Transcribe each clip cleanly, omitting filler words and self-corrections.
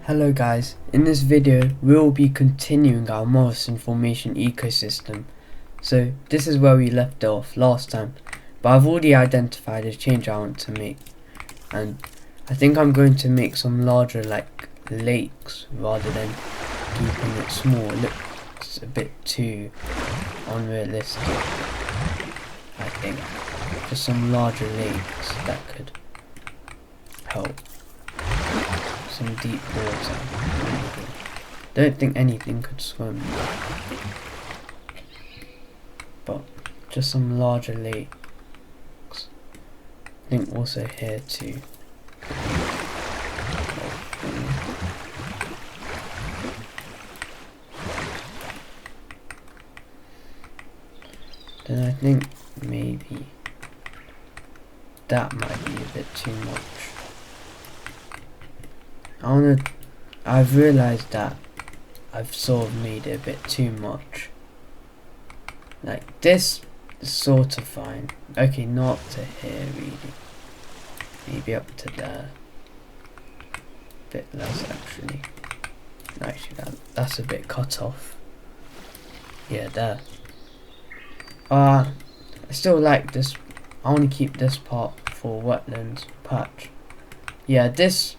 Hello guys, in this video we will be continuing our Morrison formation ecosystem. So this is where we left off last time, but I've already identified a change I want to make, and I think I'm going to make some larger like lakes rather than keeping it small. It looks a bit too unrealistic, I think. Just some larger lakes that could help. Some deep water. Don't think anything could swim, but just some larger lakes. I think also here too. Then I think maybe that might be a bit too much. I've realised that I've sort of made it a bit too much. Like this is sort of fine. Okay, not to here really. Maybe up to there. Bit less actually. Actually that's a bit cut off. Yeah, there. I still like this. I want to keep this part for wetlands patch. Yeah, this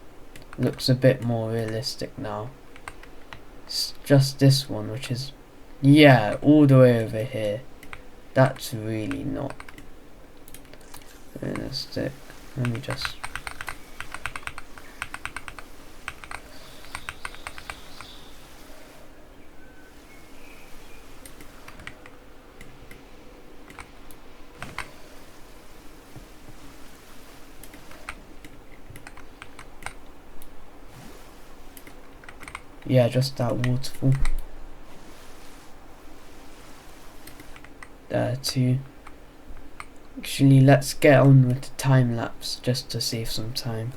looks a bit more realistic now. It's just this one which is, yeah, all the way over here. That's really not realistic. Let me just yeah, just that waterfall. There too. Actually, let's get on with the time lapse just to save some time.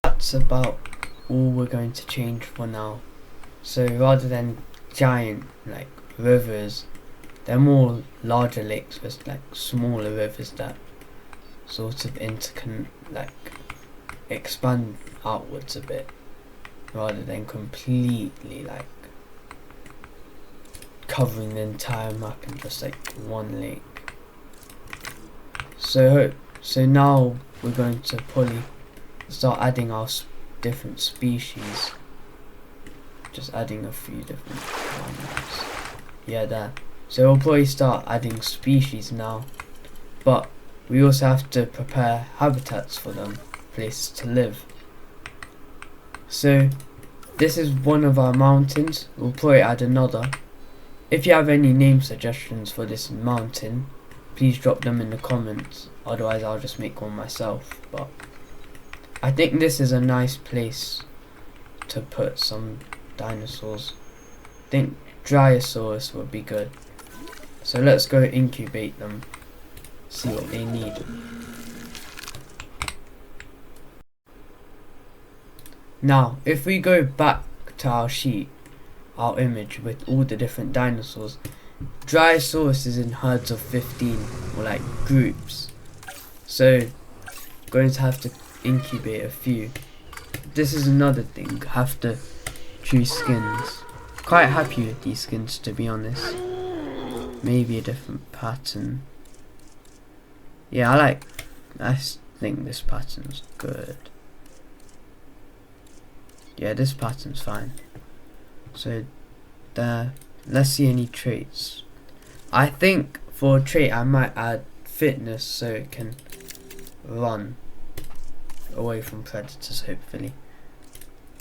That's about all we're going to change for now. So rather than giant like rivers, they're more larger lakes with like smaller rivers that sort of expand outwards a bit, rather than completely like covering the entire map in just like one lake. So now we're going to probably start adding our different species. Just adding a few different ones. Yeah, there. So we'll probably start adding species now, but we also have to prepare habitats for them, places to live. So this is one of our mountains. We'll probably add another. If you have any name suggestions for this mountain, please drop them in the comments. Otherwise I'll just make one myself. But I think this is a nice place to put some dinosaurs. I think Dryosaurus would be good. So let's go incubate them, see what they need. Now, if we go back to our sheet, our image with all the different dinosaurs, Dryosaurus is in herds of 15, or like groups. So, going to have to incubate a few. This is another thing, have to choose skins. Quite happy with these skins, to be honest. Maybe a different pattern. Yeah, I think this pattern's good. Yeah, this pattern's fine. So there, let's see any traits. I think for a trait I might add fitness so it can run. away from predators, hopefully.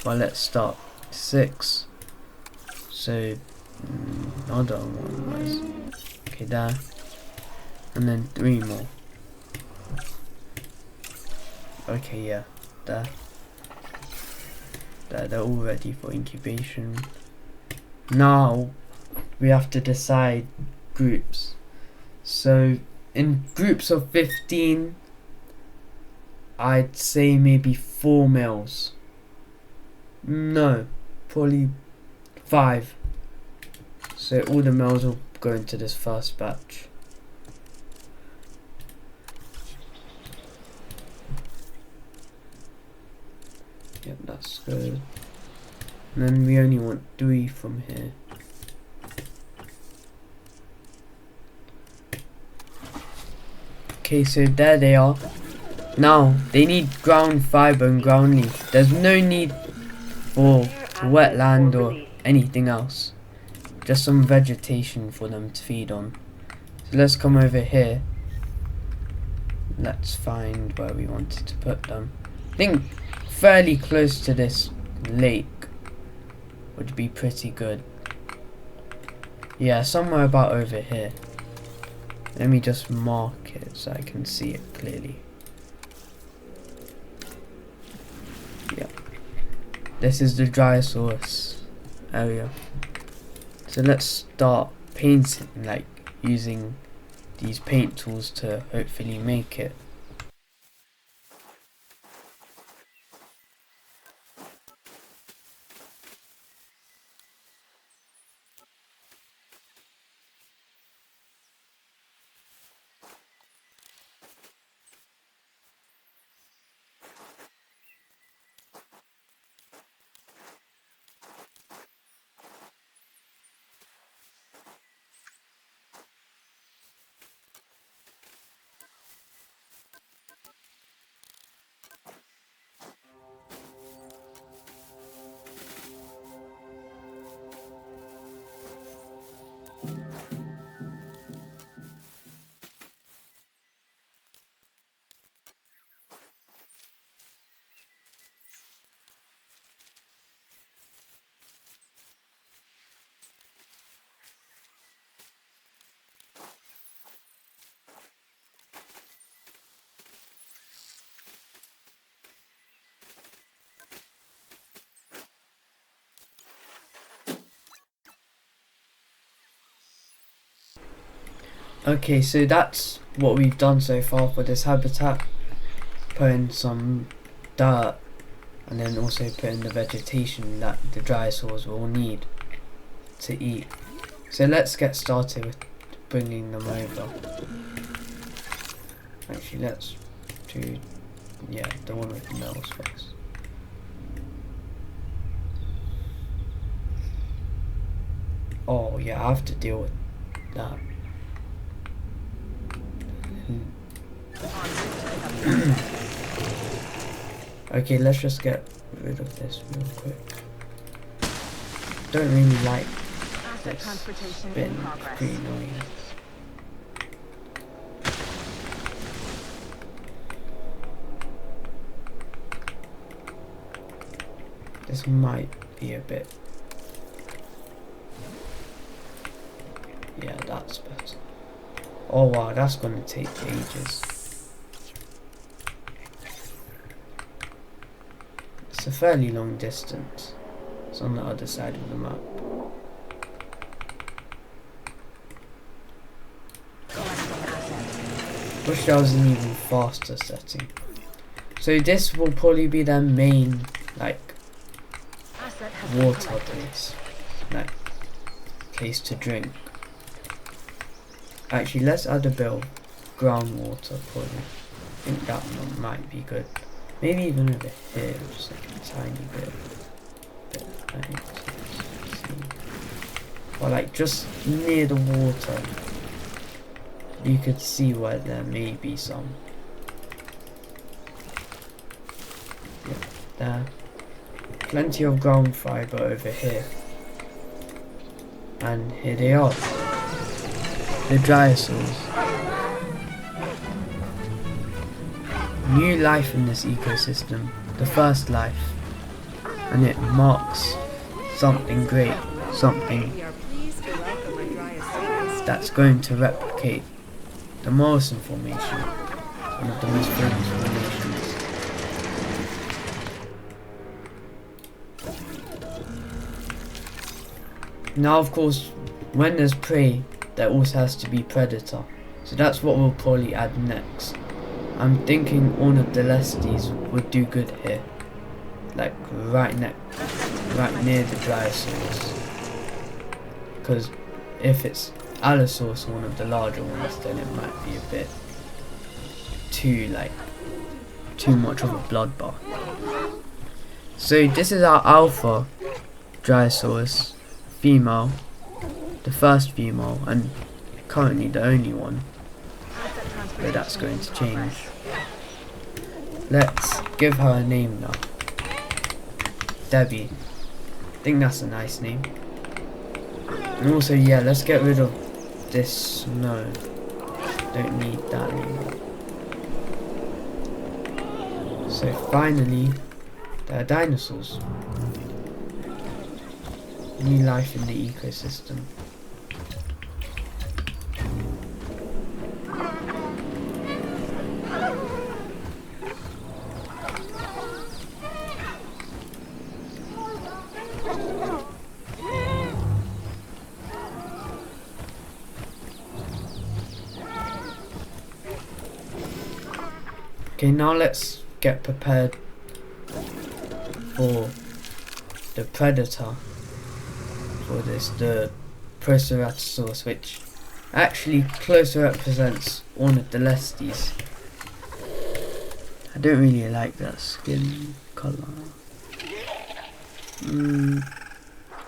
Well, let's start 6. So another one was okay there, and then 3 more. Okay, yeah, there. They're all ready for incubation. Now we have to decide groups. So in groups of 15, I'd say maybe 4 males. No, probably 5. So all the males will go into this first batch. Yep, that's good. And then we only want 3 from here. Okay, so there they are. Now, they need ground fibre and ground leaf. There's no need for wetland or anything else. Just some vegetation for them to feed on. So let's come over here. Let's find where we wanted to put them. I think fairly close to this lake would be pretty good. Yeah, somewhere about over here. Let me just mark it so I can see it clearly. Yeah. This is the Dryosaurus area. So let's start painting, like using these paint tools to hopefully make it. Okay, so that's what we've done so far for this habitat. Put in some dirt and then also put in the vegetation that the dinosaurs will need to eat. So let's get started with bringing them over. Actually, let's do, yeah, the one with the males first. Oh yeah, I have to deal with that. Okay, let's just get rid of this real quick. Don't really like this bin, it's pretty annoying. This might be a bit, yeah, that's better. Oh wow, that's gonna take ages. It's a fairly long distance. It's on the other side of the map. Wish there was an even faster setting. So this will probably be their main, like, water place. Like, place to drink. Actually, let's add a bit of groundwater probably. I think that one might be good. Maybe even over here, just like a tiny bit. I think so. Or like just near the water, you could see where there may be some. Yeah, there. Plenty of ground fibre over here. And here they are. The Dryosaurs. new life in this ecosystem, the first life, and it marks something great, something that's going to replicate the Morrison formation, one of the most famous formations. Now of course, when there's prey, there also has to be predator, so that's what we'll probably add next. I'm thinking Ornitholestes would do good here, like right near the Dryosaurus, because if it's Allosaurus, one of the larger ones, then it might be a bit too much of a bloodbath. So this is our alpha Dryosaurus female, the first female, and currently the only one, but that's going to change. Let's give her a name now. Debbie. I think that's a nice name. And also, yeah, let's get rid of this snow. Don't need that anymore. So finally, there are dinosaurs. New life in the ecosystem. Okay, now let's get prepared for the predator for this, the Proceratosaurus, which actually closer represents Ornitholestes. I don't really like that skin colour.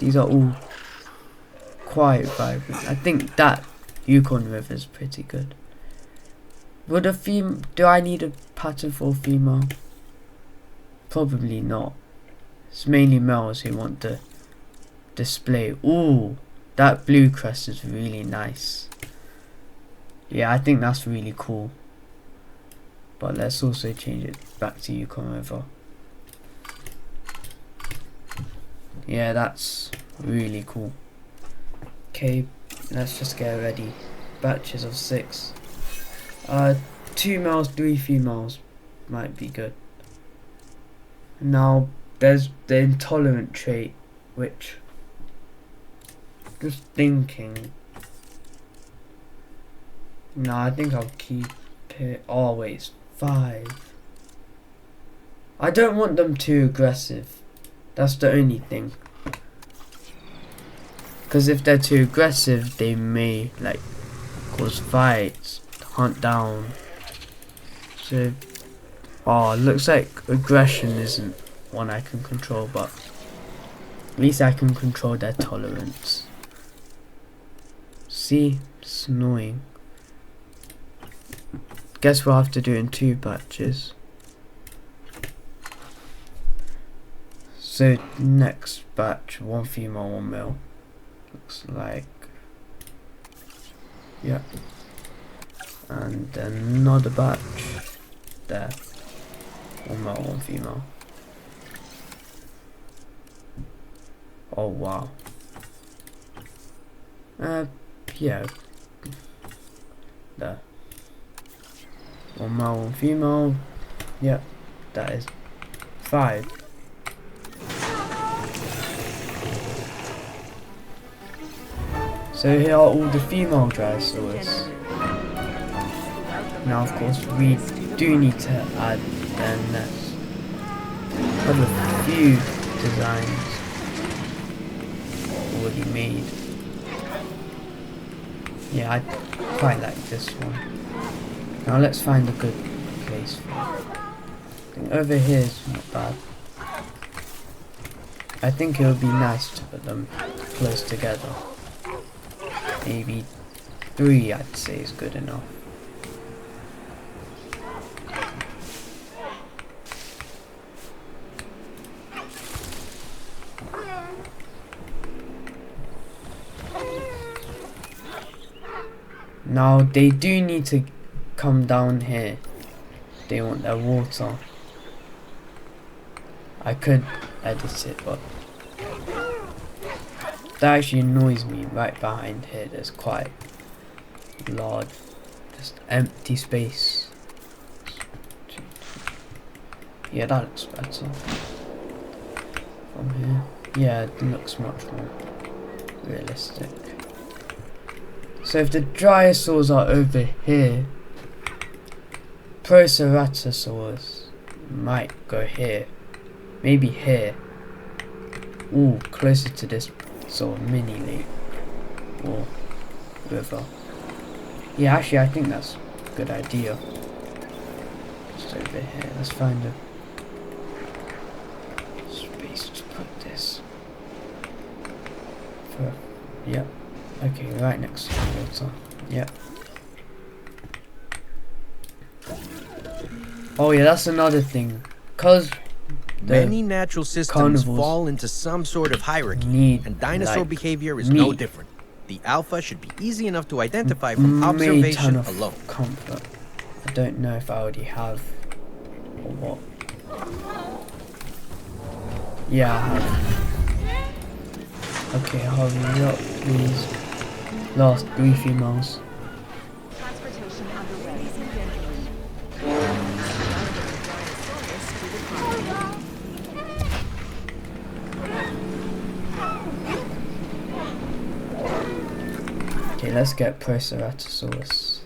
These are all quite vibrant. I think that Yukon River is pretty good. Would a do I need a pattern for a female? Probably not. It's mainly males who want to display. Ooh, that blue crest is really nice. Yeah, I think that's really cool. But let's also change it back to Yukon River. Yeah, that's really cool. Okay, let's just get ready. Batches of 6. 2 males, 3 females might be good. Now there's the intolerant trait, which, just thinking, no, I think I'll keep it. Oh wait, it's 5. I don't want them too aggressive. That's the only thing. Because if they're too aggressive, they may like cause fights, hunt down. So, oh, looks like aggression isn't one I can control, but at least I can control their tolerance. See, it's annoying. Guess we'll have to do it in 2 batches. So next batch, 1 female, 1 male. Looks like, yeah. And another batch there, 1 male, 1 female. Oh wow. Yeah. There. 1 male, 1 female. Yep, that is 5. So here are all the female Dryosaurus. Now of course we do need to add their nest. I have a few designs already made. Yeah, I quite like this one. Now let's find a good place for it. I think over here is not bad. I think it would be nice to put them close together. Maybe 3 I'd say is good enough. Now they do need to come down here they want their water. I could edit it, but that actually annoys me. Right behind here there's quite large, just empty space. Yeah, that looks better from here. Yeah, it looks much more realistic. So if the Dryosaurs are over here, Proceratosaurus might go here. Maybe here. Ooh, closer to this sort of mini lake or river. Yeah, actually I think that's a good idea. Just over here. Let's find a space to put this. Yep. Okay, right next to the water. Yep. Oh yeah, that's another thing. Cause many natural systems fall into some sort of hierarchy, and dinosaur behavior is no different. The alpha should be easy enough to identify from observation alone. Comfort. I don't know if I already have or what. Yeah, I have. Okay, hurry up, please. Last 3 females. Transportation underway. Okay, let's get Proceratosaurus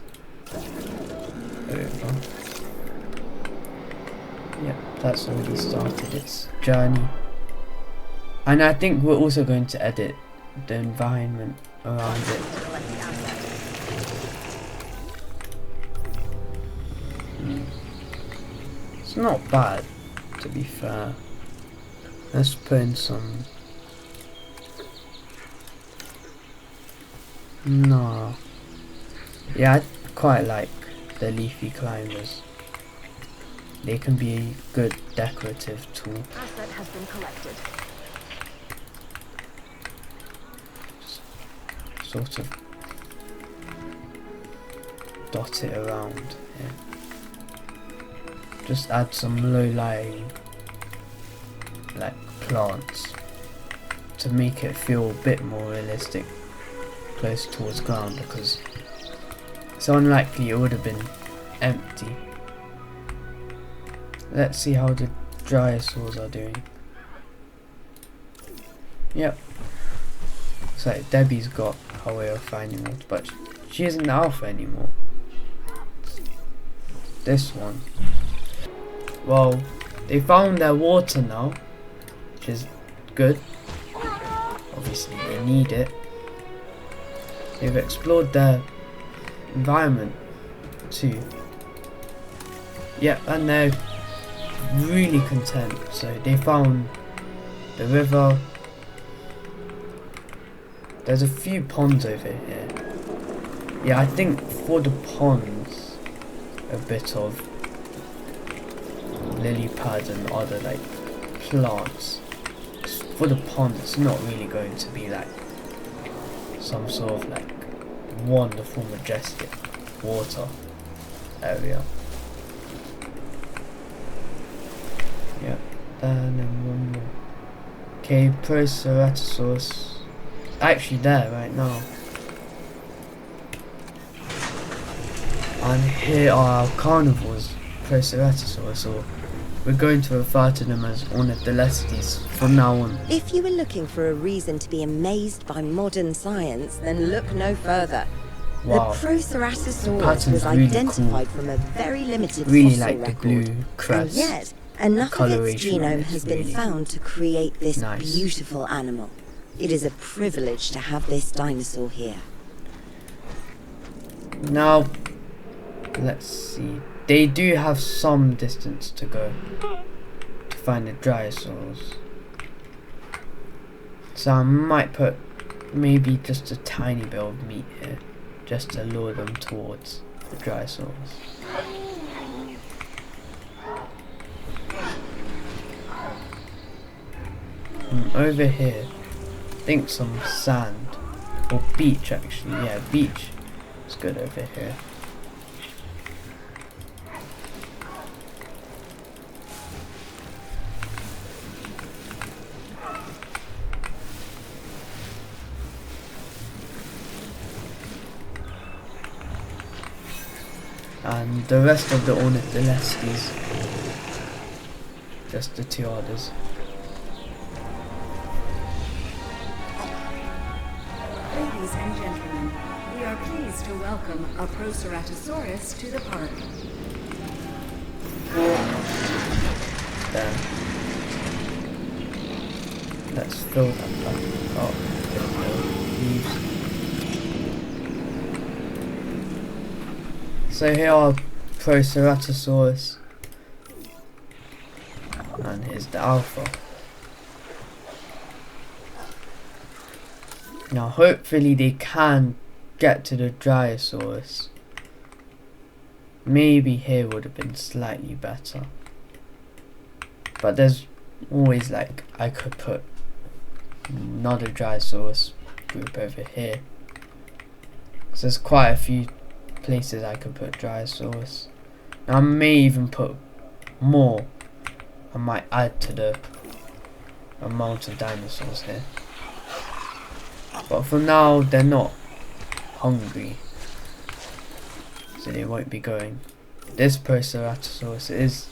over. Yep, that's already started its journey. And I think we're also going to edit the environment around it. It's not bad, to be fair. Let's put in some... No. Yeah, I quite like the leafy climbers. They can be a good decorative tool. Asset has been collected. Sort of dot it around here. Just add some low-lying like plants to make it feel a bit more realistic, close towards ground, because it's unlikely it would have been empty. Let's see how the Dryosaurs are doing. Yep. So Debbie's got her way of finding water, but she isn't the alpha anymore. This one. Well, they found their water now, which is good. Obviously they need it. They've explored their environment too. Yep, and they're really content. So they found the river. There's a few ponds over here. Yeah, I think for the ponds, a bit of lily pads and other like plants. For the pond, it's not really going to be like some sort of like wonderful, majestic water area. Yep, and then one more. Okay, Proceratosaurus. Actually there right now. And here are our carnivores, Proceratosaurus, or we're going to refer to them as Ornitholestes from now on. If you were looking for a reason to be amazed by modern science, then look no further. Wow. The Proceratosaurus was really identified cool. from a very limited Really fossil like the record. blue And crest. yet, enough of its Coloration genome is has been really found to create this nice. beautiful animal. It is a privilege to have this dinosaur here. Now, let's see. They do have some distance to go to find the Dryosaurs. So I might put maybe just a tiny bit of meat here, just to lure them towards the Dryosaurs. Over here, I think some sand, or beach actually, yeah, beach is good over here. and the rest of the Ornitholestes. Just the 2 others. Ladies and gentlemen, we are pleased to welcome a Dryosaurus to the park. There. Let's fill that back up with the leaves. So here are Dryosaurus, and here's the alpha. Now hopefully they can get to the Dryosaurus. Maybe here would have been slightly better. But there's always, like, I could put another Dryosaurus group over here. So there's quite a few places I could put Dryosaurus. Now I may even put more. I might add to the amount of dinosaurs here. But for now they're not hungry, so they won't be going. This Dryosaurus is,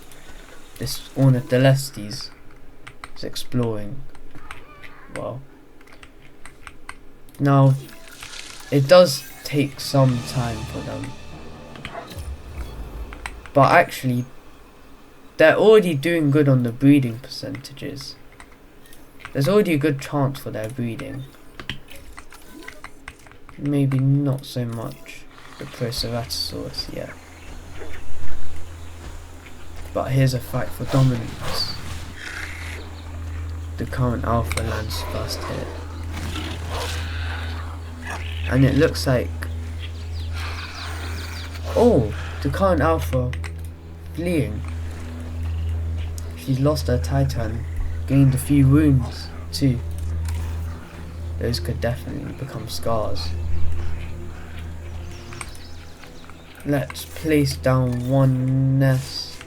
this Ornitholestes is exploring well. Now it does take some time for them, but actually they're already doing good on the breeding percentages. There's already a good chance for their breeding. Maybe not so much the Dryosaurus yet. But here's a fight for dominance. The current alpha lands first hit. And it looks like, oh, the current alpha fleeing. She's lost her titan, gained a few wounds too. Those could definitely become scars. Let's place down one nest.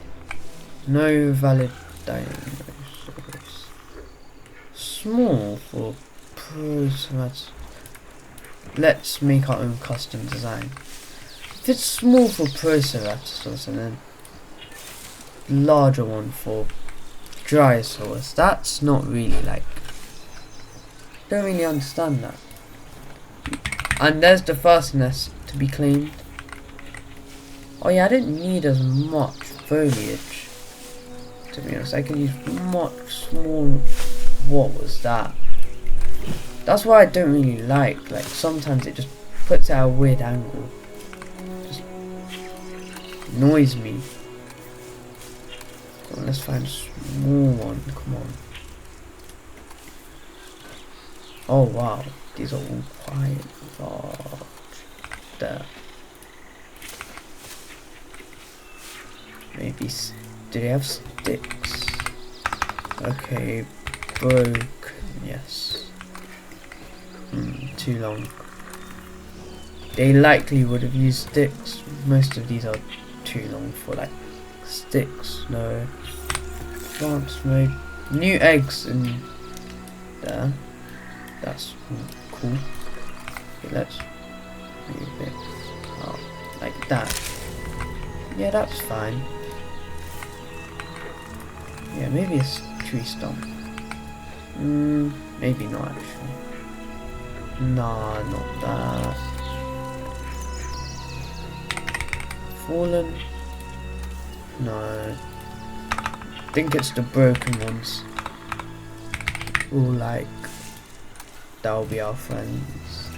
No valid dinosaurs. Small for Dryosaurus. Let's make our own custom design. If it's small for Dryosaurus and then larger one for Dryosaurus, that's not really, like, don't really understand that. And there's the first nest to be claimed. Oh yeah, I didn't need as much foliage, to be honest. I can use much smaller. What was that? That's why I don't really like sometimes it just puts it at a weird angle. Just annoys me. Well, let's find a small one, come on. Oh wow, these are all quite large. There. Maybe, do they have sticks? Okay, broken, yes. Too long. They likely would have used sticks. Most of these are too long for, like, sticks. No. Advanced mode. New eggs in there. That's cool. Okay, let's move it up like that. Yeah, that's fine. Yeah, maybe a tree stump. Maybe not actually. Nah, not that. Fallen? No. I think it's the broken ones. Ooh, like, that'll be our friends.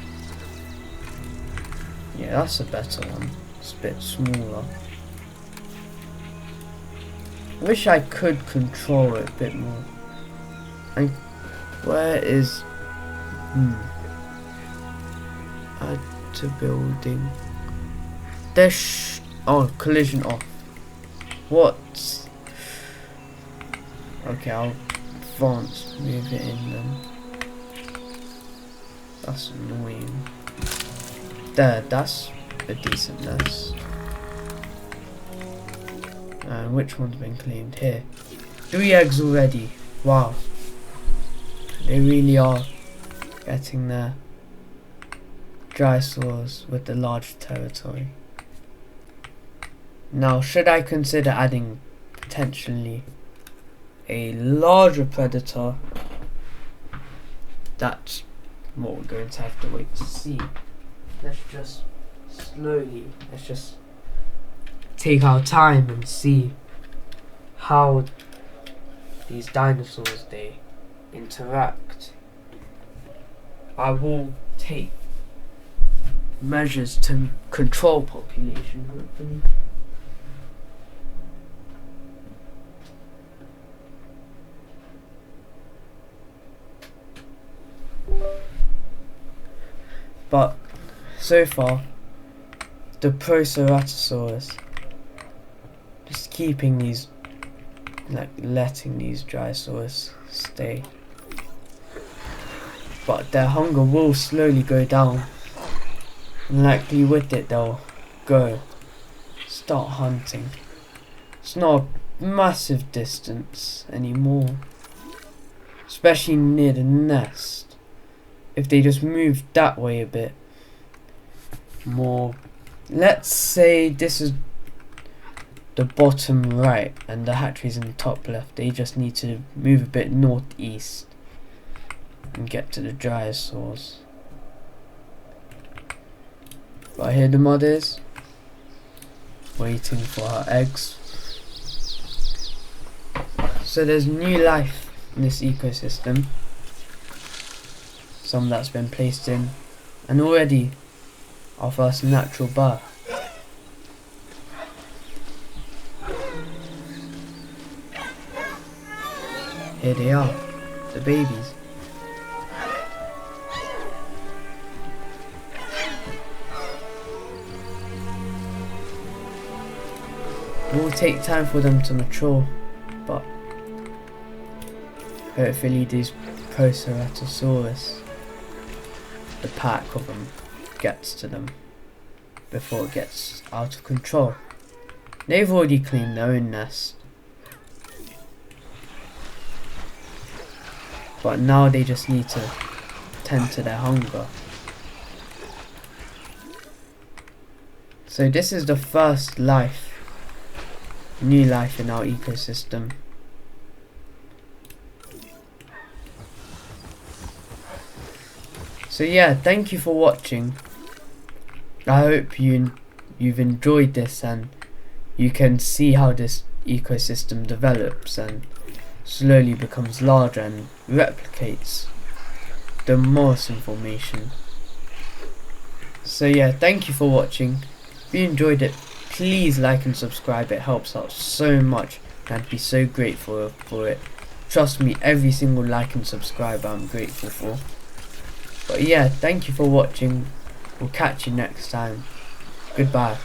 Yeah, that's a better one. It's a bit smaller. I wish I could control it a bit more. And where is add to building? There's oh, collision off. What? Okay, I'll advance, move it in then. That's annoying. There, that's a decent nest. And which one's been claimed? Here. 3 eggs already. Wow. They really are getting there. Dryosaurs with the large territory. Now, should I consider adding potentially a larger predator? That's what we're going to have to wait to see. Let's just take our time and see how these dinosaurs they interact. I will take measures to control population, hopefully. But so far, the Proceratosaurus, just keeping these, like letting these Dryosaurus stay. But their hunger will slowly go down. And likely with it they'll start hunting. It's not a massive distance anymore. Especially near the nest. If they just move that way a bit more. Let's say this is the bottom right and the hatchery's in the top left. They just need to move a bit northeast and get to the Dryosaurs. Right here the mother is waiting for her eggs. So there's new life in this ecosystem. Some that's been placed in, and already our first natural birth. Here they are, the babies. It will take time for them to mature, but hopefully these Proceratosaurus, the pack of them, gets to them before it gets out of control. They've already claimed their own nest, but now they just need to tend to their hunger. So this is the first life, new life in our ecosystem. So yeah, thank you for watching. I hope you've enjoyed this and you can see how this ecosystem develops and slowly becomes larger and replicates the Morrison formation. So yeah, thank you for watching. If you enjoyed it, please like and subscribe. It helps out so much and I'd be so grateful for it. Trust me, every single like and subscribe I'm grateful for. But yeah, thank you for watching. We'll catch you next time. Goodbye.